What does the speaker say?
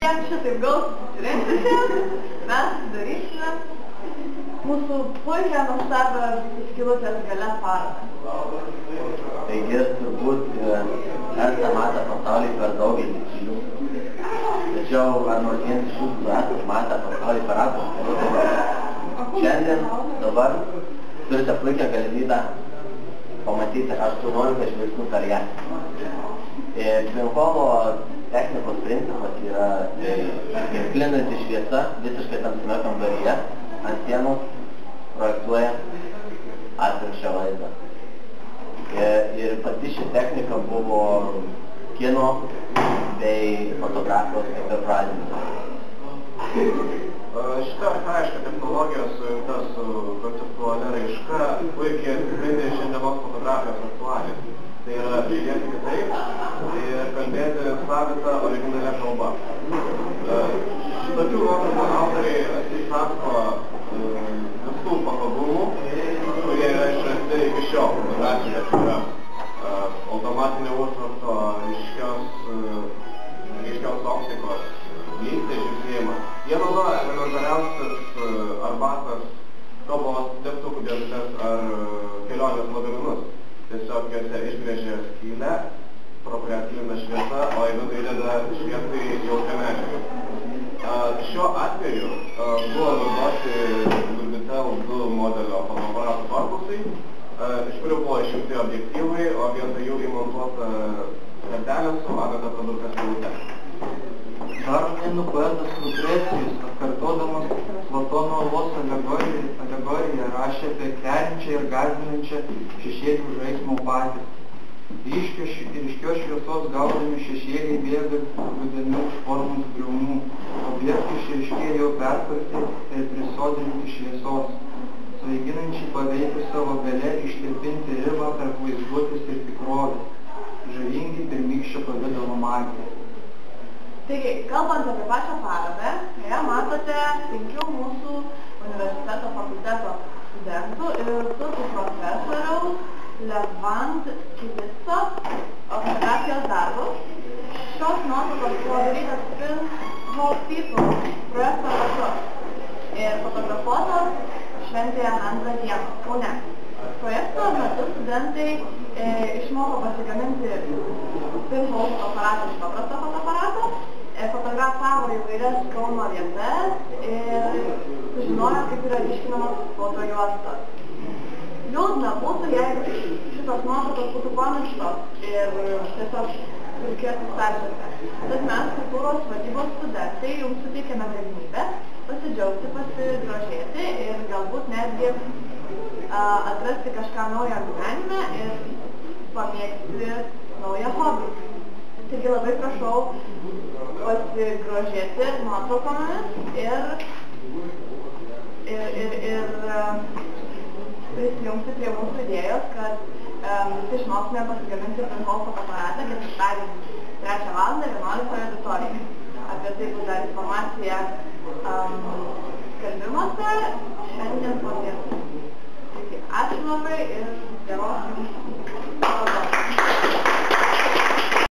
visiems šitaip gaus susirinkusiems, mes darysime mūsų puikią nuostabią skylutės gale parodą. Taigi, turbūt esate matę pasaulį per daugelį skylių. Tačiau, ar nors vienas iš jūsų esate matę pasaulį per atomą? Šiandien, dabar, turite puikią galimybę pamatyti 18 žvilgsnių per ją. Tvinholo technikos principas yra sklindanti šviesa visiškai tamsiame kambaryje ant sienos projektuoja atvirkščią vaizdą. Ir pati ši technika buvo kino bei fotografijos kaip ir pradinė. Šita archajiška technologija sujungta su konceptualia raiška puikiai atspindi šiandienos fotografijos aktualiją. Tai yra žiūrėti kitaip ir kalbėti savitą originalią kalbą. Tokių nuotraukų autoriai atsisako visų patogumų, kurie yra išrasti iki šiol fotografijoje. Tai yra automatinio užrakto, ryškios optikos, blykstai žiūrėjimas. Jie naudoja elementariausias arbatos kavos degtukų dėžutes ar kelionės lagaminus. Tiesiog jose išgręžia skylę, pro kurią skylina šviesa, o į vidų įdeda šviesai jautrią medžiagą. Šiuo atveju buvo naudoti Durbitel 2 modelio fotoaparatų korpusai, iš kurių buvo išjungti objektyvai, o vietoj jų įmontuota kartelė su agata pradurka skylute. Dar vienu poetas Lukrecijus, atkartodamas Platono olos alegoriją, rašė apie keliančią ir gąsdinančią šešėlių žaismo patirtį. Ryškios šviesos gaudami šešėliai bėga būdami už formos griaunų. Objektai išryškėja jau perkurti ir prisodrinti šviesos, svaiginančiai paveikia savo galia ištirpinti ribą tarp vaizduotės ir tikrovės, žavingi pirmykščio pavidalo magija. Taigi, kalbant apie pačią parodą, joje matote 5 mūsų universiteto fakulteto studentų ir turkų profesoriaus Levant Kivico fotografijos darbus. Šios nuotraukos buvo darytas Pinhole People projekto metu ir fotografuotos šventėje 2 dieną Kaune. Projekto metu studentai išmoko pasigaminti Pinhole fotoaparatą iš paprasto fotoaparato, fotografavo įvairias Kauno vietas ir sužinojo, kaip yra ryškinamos fotojuostos. Liūdna būtų, jeigu šitos nuotraukos būtų pamirštos ir tiesiog reikėtų stalčiuose. Tad mes, kultūros vadybos studentai, jums suteikėme galimybę pasidžiaugti, pasigrožėti ir galbūt netgi atrasti kažką naujo gyvenime ir pamėgti naują hobį. Taigi labai prašau pasigrožėti nuotraukomis ir prisijungti prie mūsų idėjos, kad išmoksime pasigaminti Pinhole fotoaparatą ketvirtadienį 3 val. 11 auditorijoje. Apie tai bus dar informacija skelbimuose šiandien po pietų. Ačiū labai ir geros jums parodos.